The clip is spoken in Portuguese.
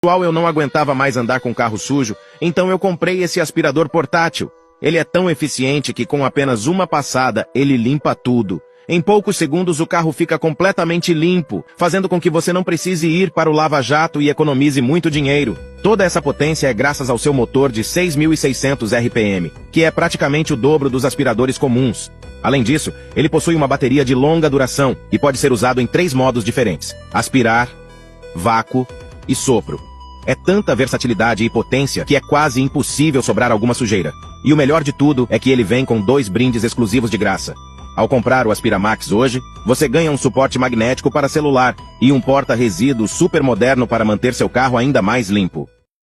Eu não aguentava mais andar com carro sujo, então eu comprei esse aspirador portátil. Ele é tão eficiente que com apenas uma passada, ele limpa tudo. Em poucos segundos o carro fica completamente limpo, fazendo com que você não precise ir para o lava-jato e economize muito dinheiro. Toda essa potência é graças ao seu motor de 6.600 RPM, que é praticamente o dobro dos aspiradores comuns. Além disso, ele possui uma bateria de longa duração e pode ser usado em 3 modos diferentes: aspirar, vácuo e sopro. É tanta versatilidade e potência que é quase impossível sobrar alguma sujeira. E o melhor de tudo é que ele vem com 2 brindes exclusivos de graça. Ao comprar o Aspiramax hoje, você ganha um suporte magnético para celular e um porta-resíduos super moderno para manter seu carro ainda mais limpo.